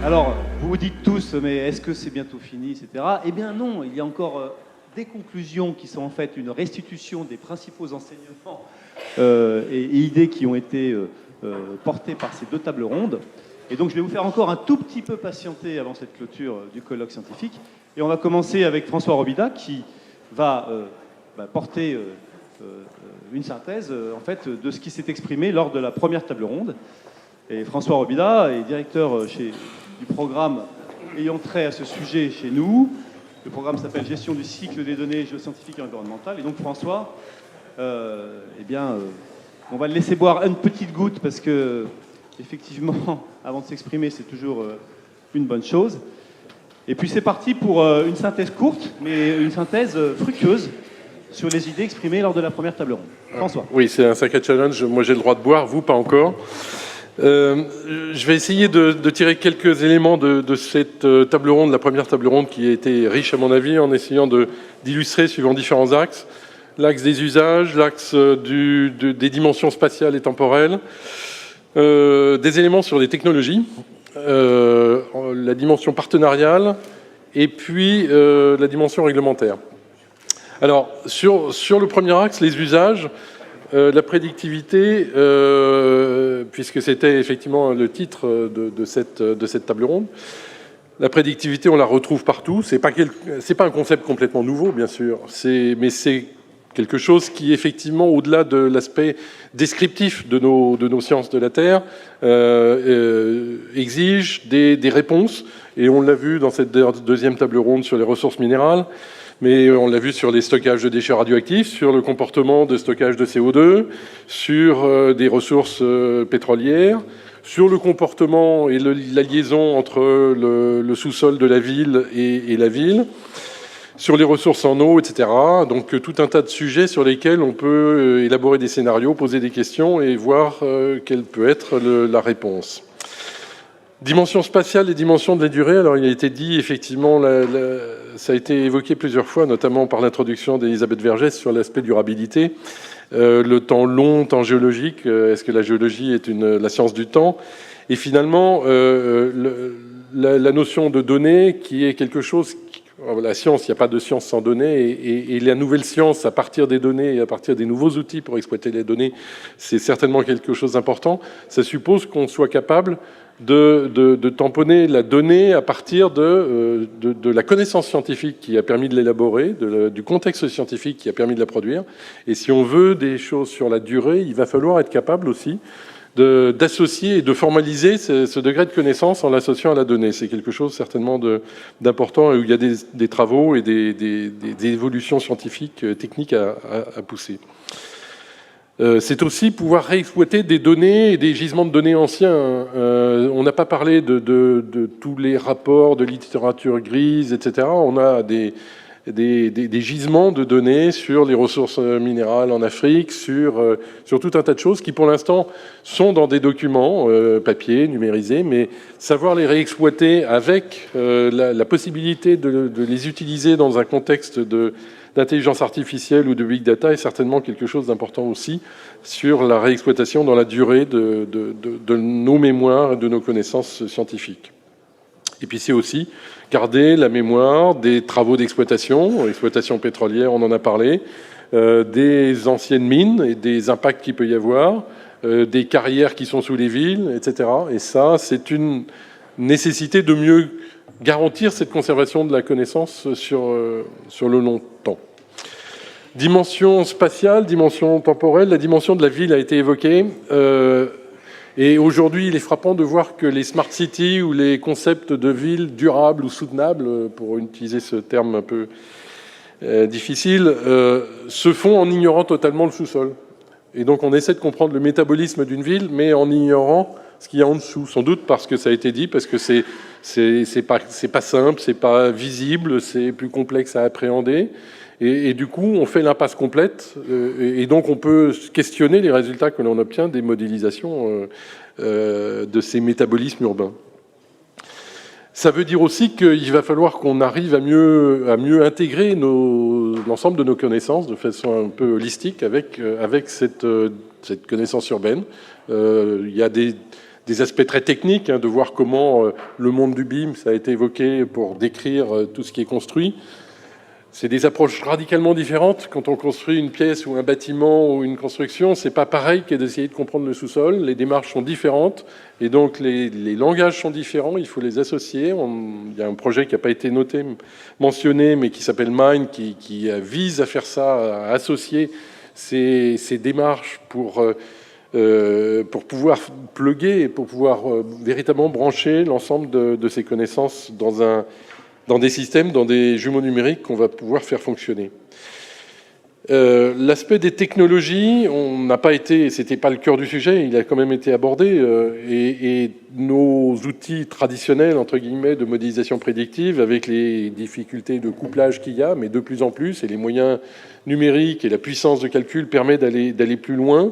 Alors, vous vous dites tous, mais est-ce que c'est bientôt fini, etc. Eh bien non, il y a encore des conclusions qui sont en fait une restitution des principaux enseignements et idées qui ont été portées par ces deux tables rondes. Et donc je vais vous faire encore un tout petit peu patienter avant cette clôture du colloque scientifique. Et on va commencer avec François Robida qui va porter une synthèse en fait, de ce qui s'est exprimé lors de la première table ronde. Et François Robida est directeur du programme ayant trait à ce sujet chez nous. Le programme s'appelle Gestion du cycle des données géoscientifiques et environnementales. Et donc François, on va le laisser boire une petite goutte parce que, effectivement, avant de s'exprimer, c'est toujours une bonne chose. Et puis c'est parti pour une synthèse courte, mais une synthèse fructueuse sur les idées exprimées lors de la première table ronde. François. Oui, c'est un sacré challenge. Moi, j'ai le droit de boire, vous, pas encore. Je vais essayer de tirer quelques éléments de cette table ronde, la première table ronde qui a été riche à mon avis, en essayant d'illustrer suivant différents axes. L'axe des usages, l'axe des dimensions spatiales et temporelles, des éléments sur les technologies, la dimension partenariale et puis la dimension réglementaire. Alors, sur le premier axe, les usages, la prédictivité, puisque c'était effectivement le titre de cette table ronde, la prédictivité, on la retrouve partout. C'est pas un concept complètement nouveau, bien sûr, mais c'est quelque chose qui, effectivement, au-delà de l'aspect descriptif de nos sciences de la Terre, exige des réponses. Et on l'a vu dans cette deuxième table ronde sur les ressources minérales, mais on l'a vu sur les stockages de déchets radioactifs, sur le comportement de stockage de CO2, sur des ressources pétrolières, sur le comportement et la liaison entre le sous-sol de la ville et la ville, sur les ressources en eau, etc. Donc tout un tas de sujets sur lesquels on peut élaborer des scénarios, poser des questions et voir quelle peut être la réponse. Dimension spatiale et dimension de la durée. Alors il a été dit, effectivement, ça a été évoqué plusieurs fois, notamment par l'introduction d'Elisabeth Vergès sur l'aspect durabilité. Le temps long, temps géologique, est-ce que la géologie est la science du temps? Et finalement, la notion de données qui est quelque chose... La science, il n'y a pas de science sans données, et la nouvelle science, à partir des données et à partir des nouveaux outils pour exploiter les données, c'est certainement quelque chose d'important. Ça suppose qu'on soit capable de tamponner la donnée à partir de la connaissance scientifique qui a permis de l'élaborer, du contexte scientifique qui a permis de la produire. Et si on veut des choses sur la durée, il va falloir être capable aussi d'associer et de formaliser ce degré de connaissance en l'associant à la donnée. C'est quelque chose certainement d'important et où il y a des travaux et des évolutions scientifiques, techniques à pousser. C'est aussi pouvoir réexploiter des données et des gisements de données anciens. On n'a pas parlé de tous les rapports de littérature grise, etc. On a des gisements de données sur les ressources minérales en Afrique, sur tout un tas de choses qui, pour l'instant, sont dans des documents papier, numérisés, mais savoir les réexploiter avec la possibilité de les utiliser dans un contexte d'intelligence artificielle ou de big data est certainement quelque chose d'important aussi sur la réexploitation dans la durée de nos mémoires et de nos connaissances scientifiques. Et puis c'est aussi garder la mémoire des travaux d'exploitation pétrolière, on en a parlé, des anciennes mines et des impacts qu'il peut y avoir, des carrières qui sont sous les villes, etc. Et ça, c'est une nécessité de mieux garantir cette conservation de la connaissance sur le long temps. Dimension spatiale, dimension temporelle, la dimension de la ville a été évoquée. Et aujourd'hui, il est frappant de voir que les smart cities ou les concepts de villes durables ou soutenables, pour utiliser ce terme un peu difficile, se font en ignorant totalement le sous-sol. Et donc on essaie de comprendre le métabolisme d'une ville, mais en ignorant ce qu'il y a en dessous. Sans doute parce que ça a été dit, parce que c'est pas simple, c'est pas visible, c'est plus complexe à appréhender. Et du coup, on fait l'impasse complète. Et donc, on peut questionner les résultats que l'on obtient des modélisations de ces métabolismes urbains. Ça veut dire aussi qu'il va falloir qu'on arrive à mieux intégrer l'ensemble de nos connaissances de façon un peu holistique avec cette connaissance urbaine. Il y a des des aspects très techniques, de voir comment le monde du BIM, ça a été évoqué pour décrire tout ce qui est construit. C'est des approches radicalement différentes. Quand on construit une pièce ou un bâtiment ou une construction, c'est pas pareil que d'essayer de comprendre le sous-sol. Les démarches sont différentes et donc les langages sont différents. Il faut les associer. Il y a un projet qui n'a pas été mentionné, mais qui s'appelle Mine, qui vise à faire ça, à associer ces démarches pour pouvoir plugger et pour pouvoir véritablement brancher l'ensemble de ces connaissances dans des systèmes, dans des jumeaux numériques qu'on va pouvoir faire fonctionner. L'aspect des technologies, on n'a pas été, c'était pas le cœur du sujet, il a quand même été abordé, et nos outils traditionnels, entre guillemets, de modélisation prédictive, avec les difficultés de couplage qu'il y a, mais de plus en plus, et les moyens numériques et la puissance de calcul permet d'aller plus loin.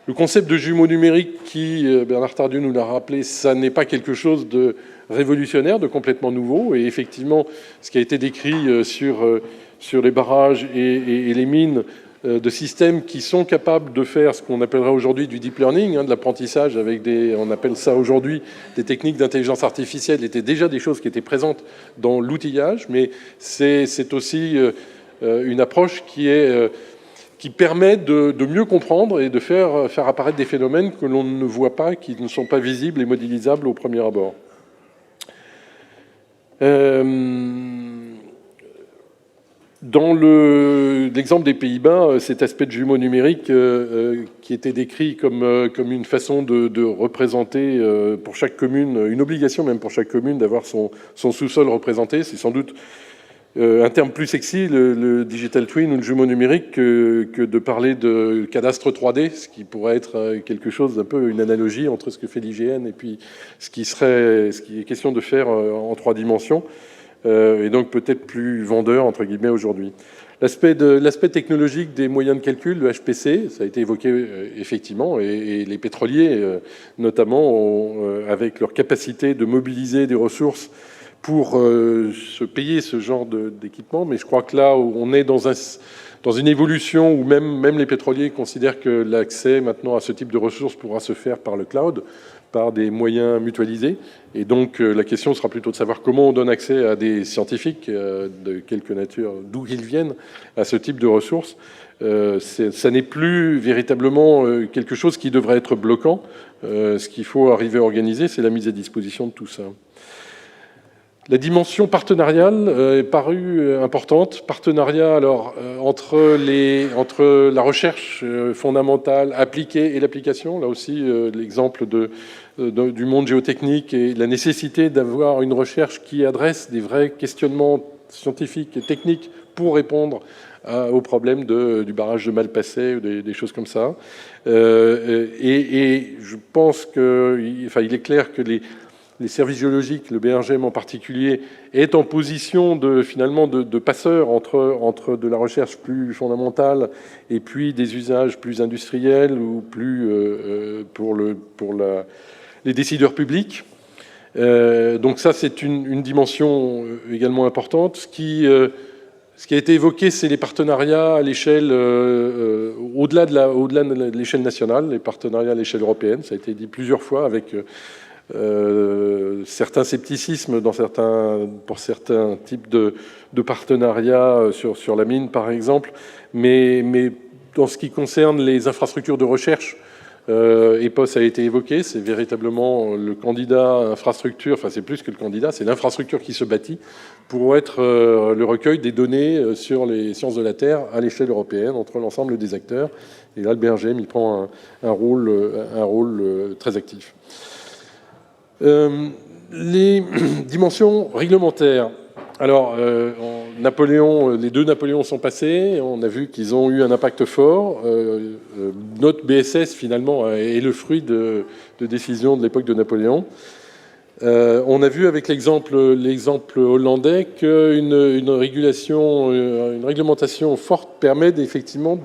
Le concept de jumeaux numériques, qui, Bernard Tardieu nous l'a rappelé, ça n'est pas quelque chose de révolutionnaire, de complètement nouveau. Et effectivement, ce qui a été décrit sur les barrages et les mines, de systèmes qui sont capables de faire ce qu'on appellerait aujourd'hui du deep learning, de l'apprentissage avec on appelle ça aujourd'hui des techniques d'intelligence artificielle, étaient déjà des choses qui étaient présentes dans l'outillage, mais c'est aussi une approche qui permet de mieux comprendre et de faire apparaître des phénomènes que l'on ne voit pas, qui ne sont pas visibles et modélisables au premier abord. Dans l'exemple des Pays-Bas, cet aspect de jumeaux numériques qui était décrit comme une façon de représenter pour chaque commune, une obligation même pour chaque commune d'avoir son sous-sol représenté, c'est sans doute un terme plus sexy, le digital twin ou le jumeau numérique, que de parler de cadastre 3D, ce qui pourrait être quelque chose d'un peu une analogie entre ce que fait l'IGN et puis ce qui est question de faire en 3 dimensions, et donc peut-être plus vendeur entre guillemets aujourd'hui. L'aspect technologique des moyens de calcul, le HPC, ça a été évoqué effectivement, et les pétroliers notamment, avec leur capacité de mobiliser des ressources pour se payer ce genre d'équipement. Mais je crois que là, on est dans une évolution où même les pétroliers considèrent que l'accès maintenant à ce type de ressources pourra se faire par le cloud, par des moyens mutualisés. Et donc, la question sera plutôt de savoir comment on donne accès à des scientifiques, de quelque nature, d'où ils viennent, à ce type de ressources. Ça n'est plus véritablement quelque chose qui devrait être bloquant. Ce qu'il faut arriver à organiser, c'est la mise à disposition de tout ça. La dimension partenariale est parue importante. Partenariat alors entre la recherche fondamentale appliquée et l'application. Là aussi, l'exemple du monde géotechnique et la nécessité d'avoir une recherche qui adresse des vrais questionnements scientifiques et techniques pour répondre aux problèmes du barrage de Malpasset ou des choses comme ça. Et je pense il est clair que les services géologiques, le BRGM en particulier, est en position finalement de passeur entre de la recherche plus fondamentale et puis des usages plus industriels ou plus pour les décideurs publics. Donc ça, c'est une dimension également importante. Ce qui a été évoqué, c'est les partenariats à l'échelle, au-delà de l'échelle nationale, les partenariats à l'échelle européenne. Ça a été dit plusieurs fois avec certains scepticismes pour certains types de partenariats sur la mine, par exemple. Mais dans ce qui concerne les infrastructures de recherche, EPOS a été évoqué, c'est véritablement le candidat infrastructure, enfin c'est plus que le candidat, c'est l'infrastructure qui se bâtit pour être le recueil des données sur les sciences de la Terre à l'échelle européenne, entre l'ensemble des acteurs. Et là, le BRGM, il prend un rôle très actif. Les dimensions réglementaires. Alors, les 2 Napoléons sont passés, on a vu qu'ils ont eu un impact fort. Notre BSS, finalement, est le fruit de décisions de l'époque de Napoléon. On a vu avec l'exemple hollandais qu'une réglementation forte permet effectivement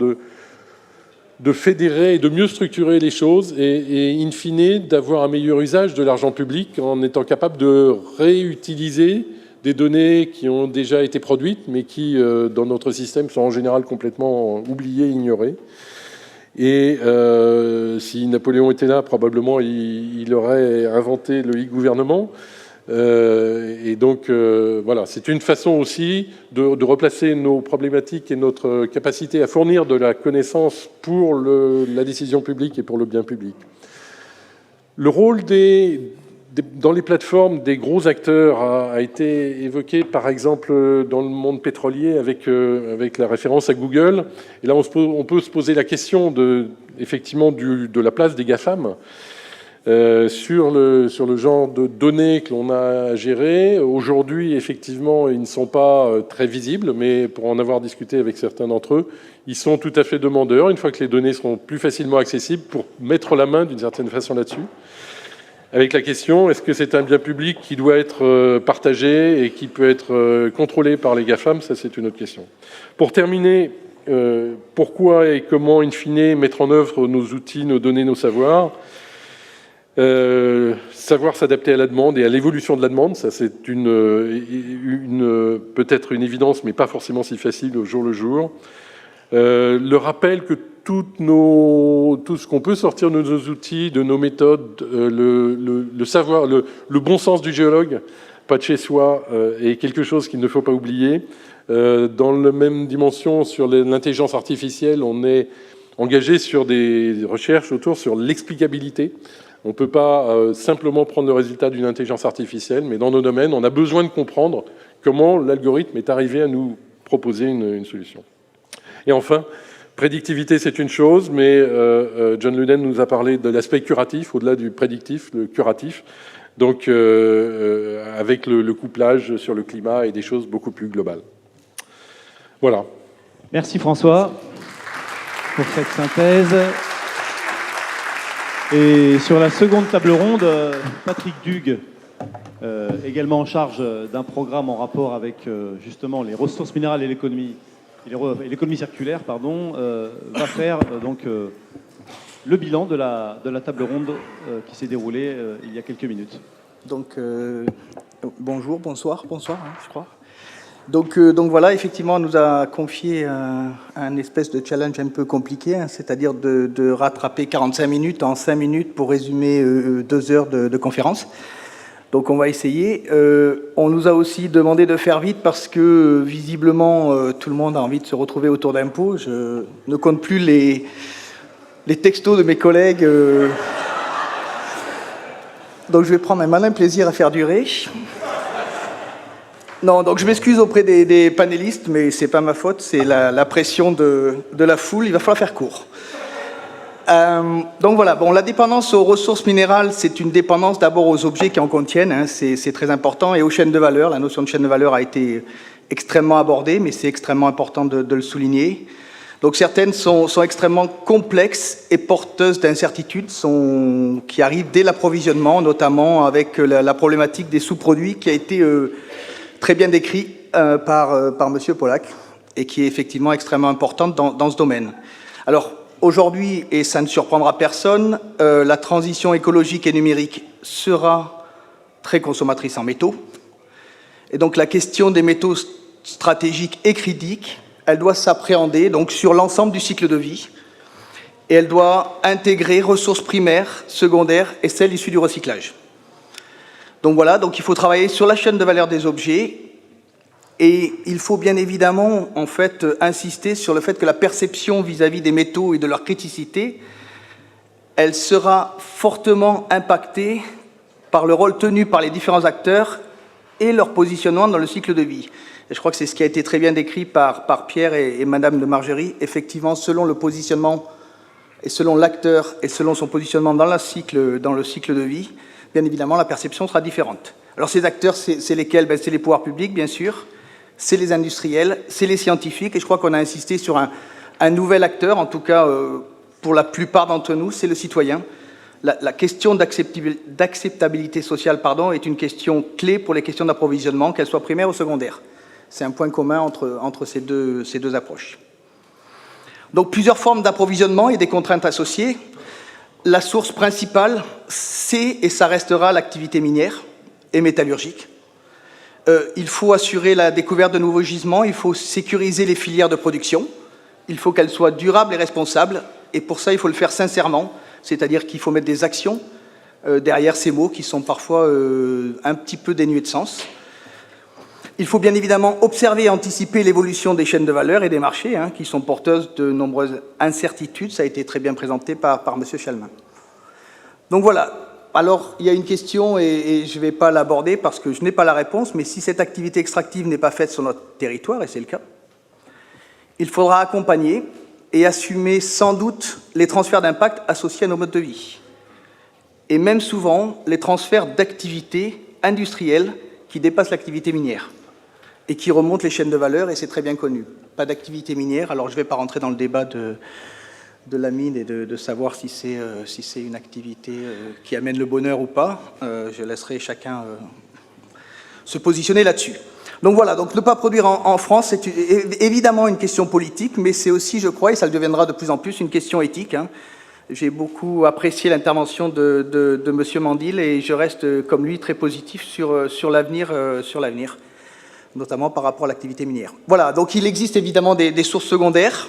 de fédérer et de mieux structurer les choses et in fine, d'avoir un meilleur usage de l'argent public en étant capable de réutiliser des données qui ont déjà été produites, mais qui, dans notre système, sont en général complètement oubliées, ignorées. Et si Napoléon était là, probablement il aurait inventé le e-gouvernement. Et donc, voilà, c'est une façon aussi de replacer nos problématiques et notre capacité à fournir de la connaissance pour la décision publique et pour le bien public. Le rôle dans les plateformes des gros acteurs a été évoqué, par exemple, dans le monde pétrolier avec la référence à Google. Et là, on peut se poser la question effectivement de la place des GAFAM sur le genre de données que l'on a à gérer. Aujourd'hui, effectivement, ils ne sont pas très visibles, mais pour en avoir discuté avec certains d'entre eux, ils sont tout à fait demandeurs, une fois que les données seront plus facilement accessibles, pour mettre la main d'une certaine façon là-dessus. Avec la question, est-ce que c'est un bien public qui doit être partagé et qui peut être contrôlé par les GAFAM? Ça, c'est une autre question. Pour terminer, pourquoi et comment, in fine, mettre en œuvre nos outils, nos données, nos savoirs? Savoir s'adapter à la demande et à l'évolution de la demande, ça c'est peut-être une évidence, mais pas forcément si facile au jour le jour. Le rappel que tout ce qu'on peut sortir de nos outils, de nos méthodes, le savoir, le bon sens du géologue, pas de chez soi, est quelque chose qu'il ne faut pas oublier. Dans la même dimension, sur l'intelligence artificielle, on est engagé sur des recherches sur l'explicabilité. On ne peut pas simplement prendre le résultat d'une intelligence artificielle, mais dans nos domaines, on a besoin de comprendre comment l'algorithme est arrivé à nous proposer une solution. Et enfin, prédictivité, c'est une chose, mais John Luden nous a parlé de l'aspect curatif, au-delà du prédictif, le curatif, donc avec le couplage sur le climat et des choses beaucoup plus globales. Voilà. Merci François pour cette synthèse. Et sur la seconde table ronde, Patrick Dugue, également en charge d'un programme en rapport avec justement les ressources minérales et l'économie circulaire, va faire donc le bilan de la table ronde qui s'est déroulée il y a quelques minutes. Donc bonjour, bonsoir, je crois. Donc voilà, effectivement, on nous a confié un espèce de challenge un peu compliqué, c'est-à-dire de rattraper 45 minutes en 5 minutes pour résumer 2 heures de conférence. Donc on va essayer. On nous a aussi demandé de faire vite parce que visiblement tout le monde a envie de se retrouver autour d'un pot. Je ne compte plus les textos de mes collègues. Donc je vais prendre un malin plaisir à faire durer. Non, donc je m'excuse auprès des panélistes, mais c'est pas ma faute, c'est la pression de la foule. Il va falloir faire court. Donc voilà, bon, la dépendance aux ressources minérales, c'est une dépendance d'abord aux objets qui en contiennent, c'est très important, et aux chaînes de valeur. La notion de chaîne de valeur a été extrêmement abordée, mais c'est extrêmement important de le souligner. Donc certaines sont extrêmement complexes et porteuses d'incertitudes, qui arrivent dès l'approvisionnement, notamment avec la problématique des sous-produits qui a été très bien décrit par Monsieur Pollack, et qui est effectivement extrêmement importante dans ce domaine. Alors, aujourd'hui, et ça ne surprendra personne, la transition écologique et numérique sera très consommatrice en métaux. Et donc la question des métaux stratégiques et critiques, elle doit s'appréhender donc sur l'ensemble du cycle de vie. Et elle doit intégrer ressources primaires, secondaires et celles issues du recyclage. Donc voilà, donc il faut travailler sur la chaîne de valeur des objets. Et il faut bien évidemment, en fait, insister sur le fait que la perception vis-à-vis des métaux et de leur criticité, elle sera fortement impactée par le rôle tenu par les différents acteurs et leur positionnement dans le cycle de vie. Et je crois que c'est ce qui a été très bien décrit par Pierre et Madame de Margerie. Effectivement, selon le positionnement et selon l'acteur et selon son positionnement dans le cycle de vie, bien évidemment, la perception sera différente. Alors ces acteurs, c'est lesquels? C'est les pouvoirs publics, bien sûr. C'est les industriels, c'est les scientifiques, et je crois qu'on a insisté sur un nouvel acteur, en tout cas pour la plupart d'entre nous, c'est le citoyen. La question d'acceptabilité sociale est une question clé pour les questions d'approvisionnement, qu'elles soient primaires ou secondaires. C'est un point commun entre ces deux approches. Donc plusieurs formes d'approvisionnement et des contraintes associées. La source principale, c'est et ça restera l'activité minière et métallurgique. Il faut assurer la découverte de nouveaux gisements, il faut sécuriser les filières de production, il faut qu'elles soient durables et responsables, Et pour ça, il faut le faire sincèrement, c'est-à-dire qu'il faut mettre des actions derrière ces mots qui sont parfois un petit peu dénués de sens. Il faut bien évidemment observer et anticiper l'évolution des chaînes de valeur et des marchés, qui sont porteuses de nombreuses incertitudes. Ça a été très bien présenté par M. Chalmin. Donc voilà. Alors, il y a une question, et je ne vais pas l'aborder parce que je n'ai pas la réponse, mais si cette activité extractive n'est pas faite sur notre territoire, et c'est le cas, il faudra accompagner et assumer sans doute les transferts d'impact associés à nos modes de vie. Et même souvent, les transferts d'activités industrielles qui dépassent l'activité minière et qui remontent les chaînes de valeur, et c'est très bien connu. Pas d'activité minière, alors je ne vais pas rentrer dans le débat de la mine et de savoir si c'est une activité qui amène le bonheur ou pas. Je laisserai chacun se positionner là-dessus. Donc voilà, donc ne pas produire en France, c'est évidemment une question politique, mais c'est aussi, je crois, et ça le deviendra de plus en plus, une question éthique. J'ai beaucoup apprécié l'intervention de M. Mandil, et je reste, comme lui, très positif sur l'avenir, notamment par rapport à l'activité minière. Voilà, donc il existe évidemment des sources secondaires,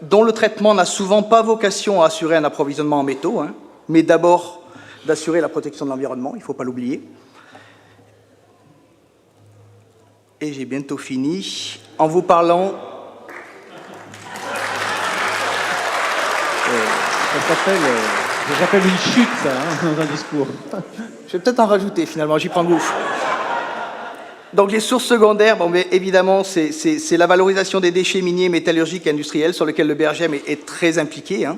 dont le traitement n'a souvent pas vocation à assurer un approvisionnement en métaux, mais d'abord d'assurer la protection de l'environnement, il ne faut pas l'oublier. Et j'ai bientôt fini en vous parlant... Ça s'appelle une chute, ça, dans un discours. Je vais peut-être en rajouter, finalement, j'y prends goût. Donc les sources secondaires, bon, mais évidemment, c'est la valorisation des déchets miniers, métallurgiques et industriels sur lesquels le BRGM est très impliqué.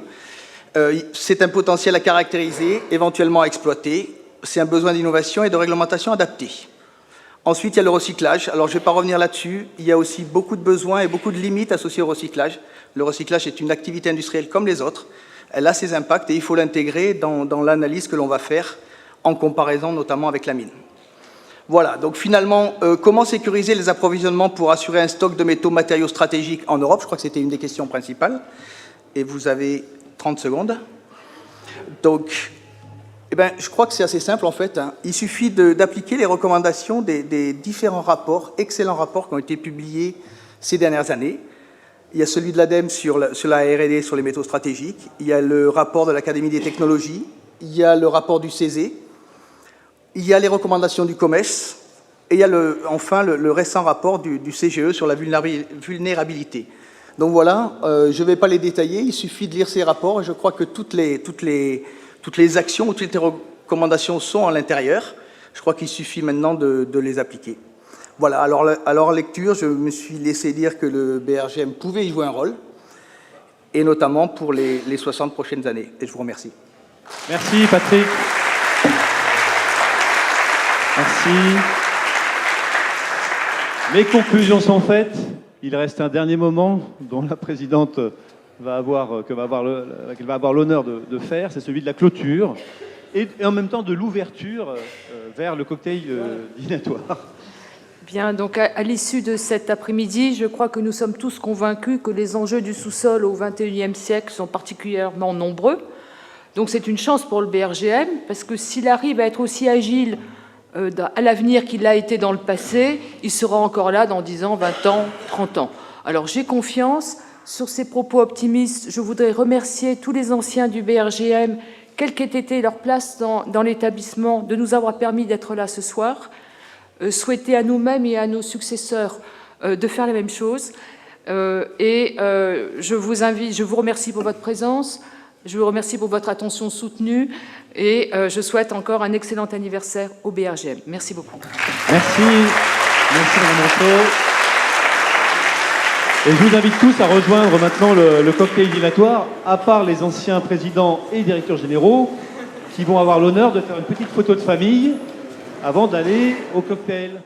C'est un potentiel à caractériser, éventuellement à exploiter. C'est un besoin d'innovation et de réglementation adaptée. Ensuite, il y a le recyclage. Alors, je ne vais pas revenir là-dessus. Il y a aussi beaucoup de besoins et beaucoup de limites associées au recyclage. Le recyclage est une activité industrielle comme les autres. Elle a ses impacts et il faut l'intégrer dans l'analyse que l'on va faire en comparaison notamment avec la mine. Voilà, donc finalement, comment sécuriser les approvisionnements pour assurer un stock de métaux matériaux stratégiques en Europe? Je crois que c'était une des questions principales. Et vous avez 30 secondes. Donc, je crois que c'est assez simple en fait. Il suffit d'appliquer les recommandations des différents rapports, excellents rapports qui ont été publiés ces dernières années. Il y a celui de l'ADEME sur la R&D sur les métaux stratégiques. Il y a le rapport de l'Académie des technologies. Il y a le rapport du CESE. Il y a les recommandations du COMES, et il y a enfin le récent rapport du CGE sur la vulnérabilité. Donc voilà, je ne vais pas les détailler, il suffit de lire ces rapports, et je crois que toutes les actions ou toutes les recommandations sont à l'intérieur. Je crois qu'il suffit maintenant de les appliquer. Voilà, alors à leur lecture, je me suis laissé dire que le BRGM pouvait y jouer un rôle, et notamment pour les 60 prochaines années. Et je vous remercie. Merci Patrick. Merci. Mes conclusions sont faites. Il reste un dernier moment dont la présidente va avoir l'honneur de faire, c'est celui de la clôture et en même temps de l'ouverture vers le cocktail dînatoire. Bien, donc à l'issue de cet après-midi, je crois que nous sommes tous convaincus que les enjeux du sous-sol au XXIe siècle sont particulièrement nombreux. Donc c'est une chance pour le BRGM, parce que s'il arrive à être aussi agile à l'avenir qu'il a été dans le passé, il sera encore là dans 10 ans, 20 ans, 30 ans. Alors j'ai confiance. Sur ces propos optimistes, je voudrais remercier tous les anciens du BRGM, quelle qu'ait été leur place dans l'établissement, de nous avoir permis d'être là ce soir. Souhaiter à nous-mêmes et à nos successeurs de faire la même chose. Je vous remercie pour votre présence. Je vous remercie pour votre attention soutenue et je souhaite encore un excellent anniversaire au BRGM. Merci beaucoup. Merci. Merci Mme Monceau. Et je vous invite tous à rejoindre maintenant le cocktail dînatoire, à part les anciens présidents et directeurs généraux qui vont avoir l'honneur de faire une petite photo de famille avant d'aller au cocktail.